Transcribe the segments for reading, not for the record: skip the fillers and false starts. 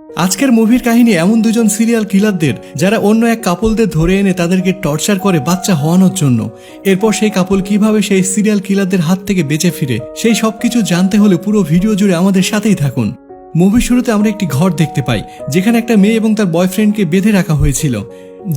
আজকের মুভির কাহিনী এমন দুজন সিরিয়াল কিলারদের যারা অন্য এক কাপলদের ধরে এনে তাদেরকে টর্চার করে বাচ্চা হওয়ানোর জন্য। এরপর সেই কাপল কিভাবে সেই সিরিয়াল কিলারদের হাত থেকে বেঁচে ফিরে, সেই সবকিছু জানতে হলে পুরো ভিডিও জুড়ে আমাদের সাথেই থাকুন। মুভির শুরুতে আমরা একটি ঘর দেখতে পাই যেখানে একটা মেয়ে এবং তার বয়ফ্রেন্ডকে বেঁধে রাখা হয়েছিল।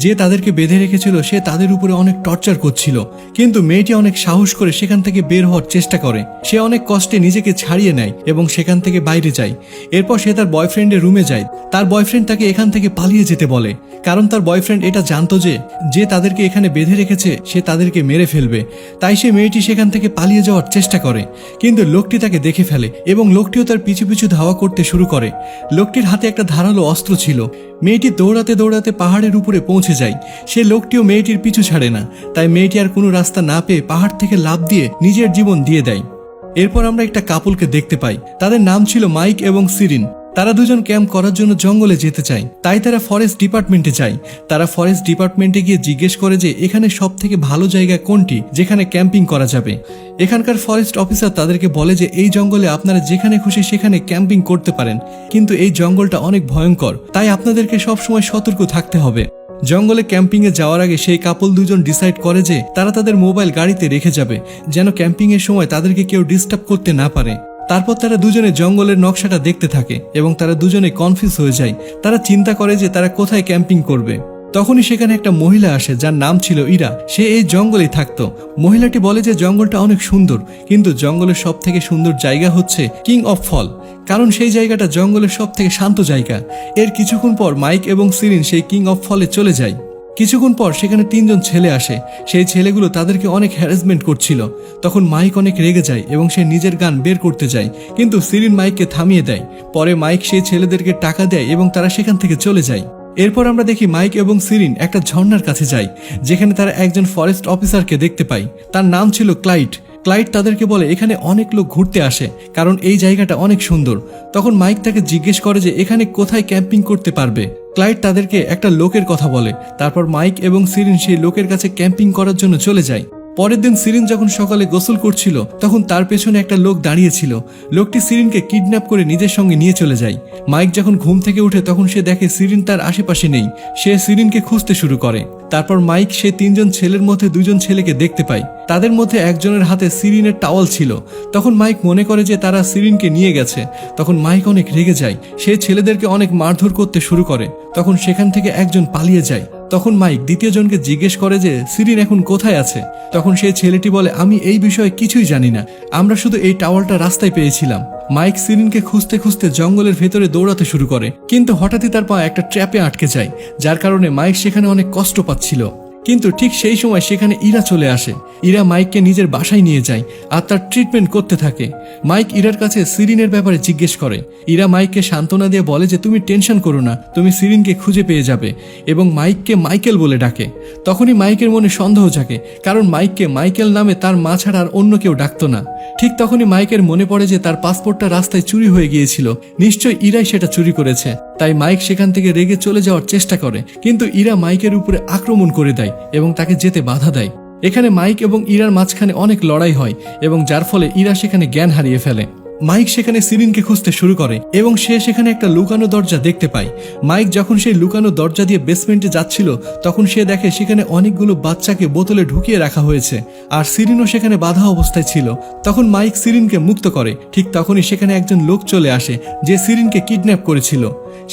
যে তাদেরকে বেঁধে রেখেছিল সে তাদের উপরে অনেক টর্চার করছিল, কিন্তু মেয়েটি অনেক সাহস করে সেখান থেকে বের হওয়ার চেষ্টা করে। সে অনেক কষ্টে নিজেকে ছাড়িয়ে নেয় এবং সেখান থেকে বাইরে যায়। এরপর সে তার বয়ফ্রেন্ডের রুমে যায়। তার বয়ফ্রেন্ড তাকে এখান থেকে পালিয়ে যেতে বলে, কারণ তার বয়ফ্রেন্ড এটা জানতো যে তাদেরকে এখানে বেঁধে রেখেছে সে তাদেরকে মেরে ফেলবে। তাই সে মেয়েটি সেখান থেকে পালিয়ে যাওয়ার চেষ্টা করে, কিন্তু লোকটি তাকে দেখে ফেলে এবং লোকটিও তার পিছু পিছু ধাওয়া করতে শুরু করে। লোকটির হাতে একটা ধারালো অস্ত্র ছিল। মেয়েটি দৌড়াতে দৌড়াতে পাহাড়ের উপরে পৌঁছে যায়। সে লোকটিও মেয়েটির পিছু ছাড়ে না, তাই মেয়েটি আর কোনো রাস্তা না পেয়ে পাহাড় থেকে লাফ দিয়ে নিজের জীবন দিয়ে দেয়। এরপর আমরা একটা কাপলকে দেখতে পাই, তাদের নাম ছিল মাইক এবং সিরিন। তারা দুজন ক্যাম্প করার জন্য জঙ্গলে যেতে চায়, তাই তারা ফরেস্ট ডিপার্টমেন্টে যায়। তারা ফরেস্ট ডিপার্টমেন্টে গিয়ে জিজ্ঞেস করে যে এখানে সব থেকে ভালো জায়গা কোনটি যেখানে ক্যাম্পিং করা যাবে। এখানকার ফরেস্ট অফিসার তাদেরকে বলে যে এই জঙ্গলে আপনারা যেখানে খুশি সেখানে ক্যাম্পিং করতে পারেন, কিন্তু এই জঙ্গলটা অনেক ভয়ঙ্কর, তাই আপনাদেরকে সবসময় সতর্ক থাকতে হবে। জঙ্গলে ক্যাম্পিংয়ে যাওয়ার আগে সেই কাপল দুজন ডিসাইড করে যে তারা তাদের মোবাইল গাড়িতে রেখে যাবে, যেন ক্যাম্পিংয়ের সময় তাদেরকে কেউ ডিস্টার্ব করতে না পারে। তারপর তারা দুজনে জঙ্গলের নকশাটা দেখতে থাকে এবং তারা দুজনে কনফিউজ হয়ে যায়। তারা চিন্তা করে যে তারা কোথায় ক্যাম্পিং করবে। তখনই সেখানে একটা মহিলা আসে যার নাম ছিল ইরা। সে এই জঙ্গলেই থাকতো। মহিলাটি বলে যে জঙ্গলটা অনেক সুন্দর, কিন্তু জঙ্গলের সব থেকে সুন্দর জায়গা হচ্ছে কিং অফ ফল, কারণ সেই জায়গাটা জঙ্গলের সব থেকে শান্ত জায়গা। এর কিছুক্ষণ পর মাইক এবং সিরিন সেই কিং অফ ফলে চলে যায়। কিছুক্ষণ পর সেখানে তিনজন ছেলে আসে। সেই ছেলেগুলো তাদেরকে অনেক হ্যারাসমেন্ট করছিল। তখন মাইক অনেক রেগে যায় এবং সে নিজের গান বের করতে যায়, কিন্তু সিরিন মাইককে থামিয়ে দেয়। পরে মাইক সেই ছেলেদেরকে টাকা দেয় এবং তারা সেখান থেকে চলে যায়। এরপর আমরা দেখি মাইক এবং সিরিন একটা ঝর্ণার কাছে যায়, যেখানে তারা একজন ফরেস্ট অফিসারকে দেখতে পায়। তার নাম ছিল ক্লাইড। ক্লাইড তাদেরকে বলে এখানে অনেক লোক ঘুরতে আসে, কারণ এই জায়গাটা অনেক সুন্দর। তখন মাইক তাকে জিজ্ঞেস করে যে এখানে কোথায় ক্যাম্পিং করতে পারবে। ক্লাইড তাদেরকে একটা লোকের কথা বলে। তারপর মাইক এবং সিরিন সেই লোকের কাছে ক্যাম্পিং করার জন্য চলে যায়। পরের দিন সিরিন যখন সকালে গোসল করছিল, তখন তার পেছনে একটা লোক দাঁড়িয়েছিল। লোকটি সিরিনকে কিডন্যাপ করে নিজের সঙ্গে নিয়ে চলে যায়। মাইক যখন ঘুম থেকে উঠে তখন সে দেখে সিরিন তার আশেপাশে নেই। সে সিরিনকে খুঁজতে শুরু করে। তারপর মাইক সে তিনজন ছেলের মধ্যে দুজন ছেলেকে দেখতে পায়। তাদের মধ্যে একজনের হাতে সিরিনের টাওয়াল ছিল। তখন মাইক মনে করে যে তারা সিরিনকে নিয়ে গেছে। তখন মাইক অনেক রেগে যায়। সে ছেলেদেরকে অনেক মারধর করতে শুরু করে। তখন সেখান থেকে একজন পালিয়ে যায়। তখন মাইক দ্বিতীয় জনকে জিজ্ঞেস করে যে সিরিন এখন কোথায় আছে। তখন সেই ছেলেটি বলে আমি এই বিষয়ে কিছুই জানি না, আমরা শুধু এই টাওয়ালটা রাস্তায় পেয়েছিলাম। মাইক সিরিনকে খুঁজতে খুঁজতে জঙ্গলের ভেতরে দৌড়াতে শুরু করে, কিন্তু হঠাৎই তার পা একটা ট্র্যাপে আটকে যায়, যার কারণে মাইক সেখানে অনেক কষ্ট পাচ্ছিল। কিন্তু ঠিক সেই সময় সেখানে ইরা চলে আসে। ইরা মাইককে নিজের বাসায় নিয়ে যায় আর তার ট্রিটমেন্ট করতে থাকে। মাইক ইরার কাছে সিরিনের ব্যাপারে জিজ্ঞেস করে। ইরা মাইককে সান্ত্বনা দিয়ে বলে যে তুমি টেনশন করো না, তুমি সিরিনকে খুঁজে পেয়ে যাবে, এবং মাইককে মাইকেল বলে ডাকে। তখনই মাইকের মনে সন্দেহ জাগে, কারণ মাইককে মাইকেল নামে তার মা ছাড়া আর অন্য কেউ ডাকতো না। ঠিক তখনই মাইকের মনে পড়ে যে তার পাসপোর্টটা রাস্তায় চুরি হয়ে গিয়েছিল, নিশ্চয় ইরাই সেটা চুরি করেছে। তাই মাইক সেখান থেকে রেগে চলে যাওয়ার চেষ্টা করে, কিন্তু ইরা মাইকের উপরে আক্রমণ করে দেয় এবং তাকে যেতে বাধা দেয়। এখানে মাইক এবং ইরার মাঝখানে অনেক লড়াই হয় এবং যার ফলে ইরা সেখানে জ্ঞান হারিয়ে ফেলে। মাইক সেখানে সিরিনকে খুঁজতে শুরু করে এবং সে সেখানে একটা লুকানো দরজা দেখতে পায়। মাইক যখন সেই লুকানো দরজা দিয়ে বেসমেন্টে যাচ্ছিল, তখন সে দেখে সেখানে অনেকগুলো বাচ্চাকে বোতলে ঢুকিয়ে রাখা হয়েছে, আর সিরিনও সেখানে বাধা অবস্থায় ছিল। তখন মাইক সিরিনকে মুক্ত করে। ঠিক তখনই সেখানে একজন লোক চলে আসে যে সিরিনকে কিডন্যাপ করেছিল।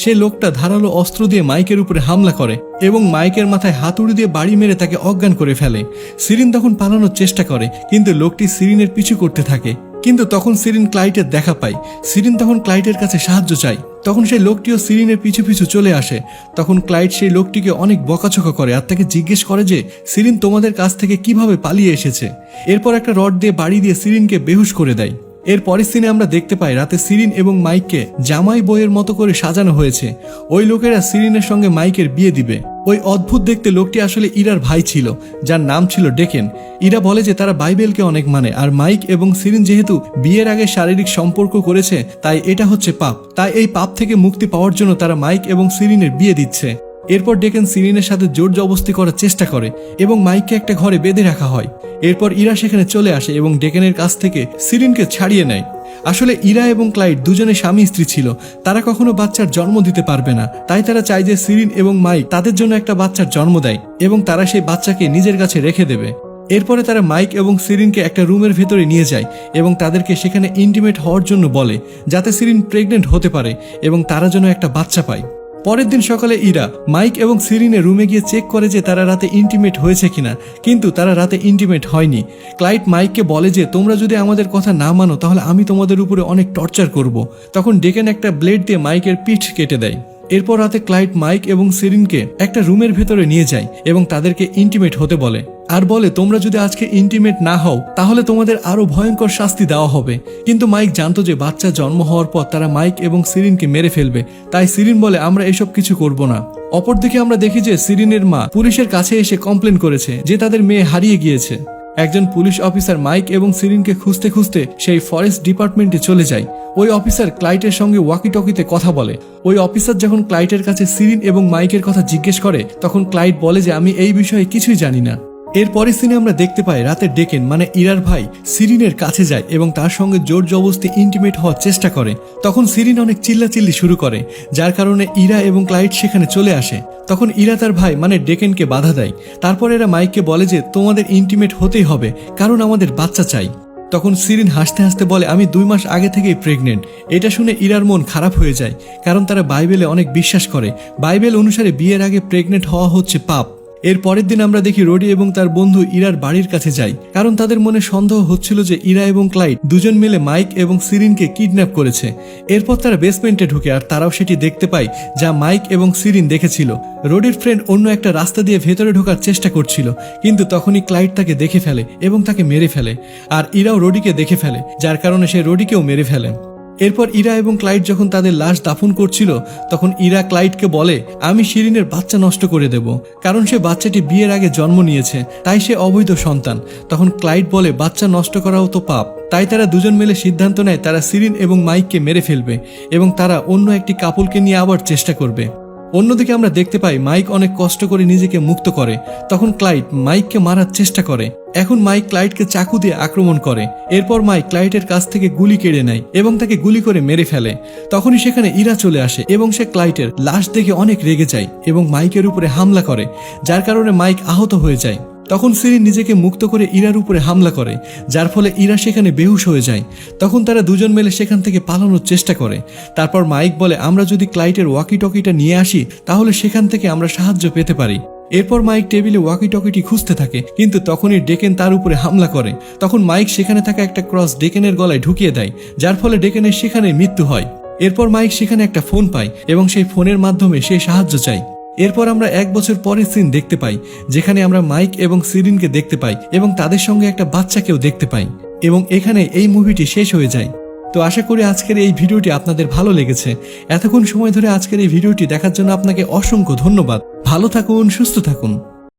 সে লোকটা ধারালো অস্ত্র দিয়ে মাইকের উপরে হামলা করে এবং মাইকের মাথায় হাতুড়ি দিয়ে বাড়ি মেরে তাকে অজ্ঞান করে ফেলে। সিরিন তখন পালানোর চেষ্টা করে, কিন্তু লোকটি সিরিনের পিছু করতে থাকে। কিন্তু তখন সিরিন ক্লাইটের দেখা পায়। সিরিন তখন ক্লাইটের কাছে সাহায্য চায়। তখন সেই লোকটিও সিরিনের পিছু পিছু চলে আসে। তখন ক্লাইট সেই লোকটিকে অনেক বকাঝকা করে আর তাকে জিজ্ঞেস করে যে সিরিন তোমাদের কাছ থেকে কিভাবে পালিয়ে এসেছে। এরপর একটা রড দিয়ে বাড়ি দিয়ে সিরিনকে বেহুশ করে দেয়। এর পরের সিনে আমরা দেখতে পাই রাতে সিরিন এবং মাইককে জামাই বইয়ের মতো করে সাজানো হয়েছে। ওই লোকেরা সিরিনের সঙ্গে মাইকের বিয়ে দিবে। ওই অদ্ভুত দেখতে লোকটি আসলে ইরার ভাই ছিল, যার নাম ছিল ডেকেন। ইরা বলে যে তারা বাইবেলকে অনেক মানে, আর মাইক এবং সিরিন যেহেতু বিয়ের আগে শারীরিক সম্পর্ক করেছে, তাই এটা হচ্ছে পাপ। তাই এই পাপ থেকে মুক্তি পাওয়ার জন্য তারা মাইক এবং সিরিনের বিয়ে দিচ্ছে। এরপর ডেকেন সিরিনের সাথে জোর জবরদস্তি করার চেষ্টা করে এবং মাইককে একটা ঘরে বেঁধে রাখা হয়। এরপর ইরা সেখানে চলে আসে এবং ডেকেনের কাছ থেকে সিরিনকে ছাড়িয়ে নেয়। আসলে ইরা এবং ক্লাইড দুজনে স্বামী স্ত্রী ছিল, তারা কখনো বাচ্চার জন্ম দিতে পারবে না, তাই তারা চায় যে সিরিন এবং মাইক তাদের জন্য একটা বাচ্চার জন্ম দেয় এবং তারা সেই বাচ্চাকে নিজের কাছে রেখে দেবে। এরপরে তারা মাইক এবং সিরিনকে একটা রুমের ভেতরে নিয়ে যায় এবং তাদেরকে সেখানে ইন্টিমেট হওয়ার জন্য বলে, যাতে সিরিন প্রেগনেন্ট হতে পারে এবং তারা যেন একটা বাচ্চা পায়। পরের দিন সকালে ইরা মাইক এবং সিরিনের রুমে গিয়ে চেক করে যে তারা রাতে ইন্টিমেট হয়েছে কিনা, কিন্তু তারা রাতে ইন্টিমেট হয়নি। ক্লাইড মাইককে বলে যে তোমরা যদি আমাদের কথা না মানো তাহলে আমি তোমাদের উপরে অনেক টর্চার করব। তখন ডেকেন একটা ব্লেড দিয়ে মাইকের পিঠ কেটে দেয়। এরপর রাতে ক্লাইড মাইক এবং সিরিনকে একটা রুমের ভেতরে নিয়ে যায় এবং তাদেরকে ইন্টিমেট হতে বলে, আর বলে তোমরা যদি আজকে ইন্টিমেট না হও তাহলে তোমাদের আরো ভয়ঙ্কর শাস্তি দেওয়া হবে। কিন্তু মাইক জানতো যে বাচ্চা জন্ম হওয়ার পর তারা মাইক এবং সিরিনকে মেরে ফেলবে, তাই সিরিন বলে আমরা এসব কিছু করব না। অপরদিকে আমরা দেখি যে সিরিনের মা পুলিশের কাছে এসে কমপ্লেন করেছে যে তাদের মেয়ে হারিয়ে গিয়েছে। একজন পুলিশ অফিসার মাইক এবং সিরিনকে খুঁজতে খুঁজতে সেই ফরেস্ট ডিপার্টমেন্টে চলে যায়। ওই অফিসার ক্লাইটের সঙ্গে ওয়াকি টকিতে কথা বলে। ওই অফিসার যখন ক্লাইটের কাছে সিরিন এবং মাইকের কথা জিজ্ঞেস করে তখন ক্লাইট বলে যে আমি এই বিষয়ে কিছুই জানি না। এরপরের সিনে আমরা দেখতে পাই রাতে ডেকেন মানে ইরার ভাই সিরিনের কাছে যায় এবং তার সঙ্গে জোর জবরদস্তি ইন্টিমেট হওয়ার চেষ্টা করে। তখন সিরিন অনেক চিল্লাচিল্লি শুরু করে, যার কারণে ইরা এবং ক্লাইট সেখানে চলে আসে। তখন ইরা তার ভাই মানে ডেকেনকে বাধা দেয়। তারপর এরা মাইককে বলে যে তোমাদের ইন্টিমেট হতেই হবে, কারণ আমাদের বাচ্চা চাই। তখন সিরিন হাসতে হাসতে বলে আমি 2 মাস আগে থেকেই প্রেগনেন্ট। এটা শুনে ইরার মন খারাপ হয়ে যায়, কারণ তারা বাইবেলে অনেক বিশ্বাস করে। বাইবেল অনুসারে বিয়ের আগে প্রেগনেন্ট হওয়া হচ্ছে পাপ। এর পরের দিন আমরা দেখি রোডি এবং তার বন্ধু ইরার বাড়ির কাছে যায়, কারণ তাদের মনে সন্দেহ হচ্ছিল যে ইরা এবং ক্লাইড দুজন মিলে মাইক এবং সিরিনকে কিডন্যাপ করেছে। এরপর তারা বেসমেন্টে ঢুকে আর তারাও সেটি দেখতে পায় যা মাইক এবং সিরিন দেখেছিল। রোডির ফ্রেন্ড অন্য একটা রাস্তা দিয়ে ভেতরে ঢোকার চেষ্টা করছিল, কিন্তু তখনই ক্লাইড তাকে দেখে ফেলে এবং তাকে মেরে ফেলে, আর ইরাও রোডিকে দেখে ফেলে, যার কারণে সে রোডিকেও মেরে ফেলে। এরপর ইরা এবং ক্লাইড যখন তাদের লাশ দাফন করছিল তখন ইরা ক্লাইডকে বলে আমি শিরিনের বাচ্চা নষ্ট করে দেব, কারণ সে বাচ্চাটি বিয়ের আগে জন্ম নিয়েছে, তাই সে অবৈধ সন্তান। তখন ক্লাইড বলে বাচ্চা নষ্ট করাও তো পাপ। তাই তারা দুজন মিলে সিদ্ধান্ত নেয় তারা সিরিন এবং মাইককে মেরে ফেলবে এবং তারা অন্য একটি কাপলকে নিয়ে আবার চেষ্টা করবে। অন্যদিকে আমরা দেখতে পাই মাইক অনেক কষ্ট করে নিজেকে মুক্ত করে। তখন ক্লাইড মাইককে মারার চেষ্টা করে। এখন মাইক ক্লাইডকে চাকু দিয়ে আক্রমণ করে। এরপর মাইক ক্লাইডের কাছ থেকে গুলি কেড়ে নেয় এবং তাকে গুলি করে মেরে ফেলে। তখনই সেখানে ইরা চলে আসে এবং সে ক্লাইডের লাশ দেখে অনেক রেগে যায় এবং মাইকের উপরে হামলা করে, যার কারণে মাইক আহত হয়ে যায়। তখন সিরিন নিজেকে মুক্ত করে ইরার উপরে হামলা করে, যার ফলে ইরা সেখানে বেহুশ হয়ে যায়। তখন তারা দুজন মিলে সেখান থেকে পালানোর চেষ্টা করে। তারপর মাইক বলে আমরা যদি ক্লাইটের ওয়াকি টকিটা নিয়ে আসি তাহলে সেখান থেকে আমরা সাহায্য পেতে পারি। এরপর মাইক টেবিলে ওয়াকি টকিটি খুঁজতে থাকে, কিন্তু তখনই ডেকেন তার উপরে হামলা করে। তখন মাইক সেখানে থাকা একটা ক্রস ডেকেনের গলায় ঢুকিয়ে দেয়, যার ফলে ডেকেনের সেখানে মৃত্যু হয়। এরপর মাইক সেখানে একটা ফোন পায় এবং সেই ফোনের মাধ্যমে সে সাহায্য চায়। এরপর আমরা 1 বছর পরের সিন দেখতে পাই, যেখানে আমরা মাইক এবং সিরিনকে দেখতে পাই এবং তাদের সঙ্গে একটা বাচ্চাকেও দেখতে পাই, এবং এখানে এই মুভিটি শেষ হয়ে যায়। তো আশা করি আজকের এই ভিডিওটি আপনাদের ভালো লেগেছে। এতক্ষণ সময় ধরে আজকের এই ভিডিওটি দেখার জন্য আপনাকে অসংখ্য ধন্যবাদ। ভালো থাকুন, সুস্থ থাকুন।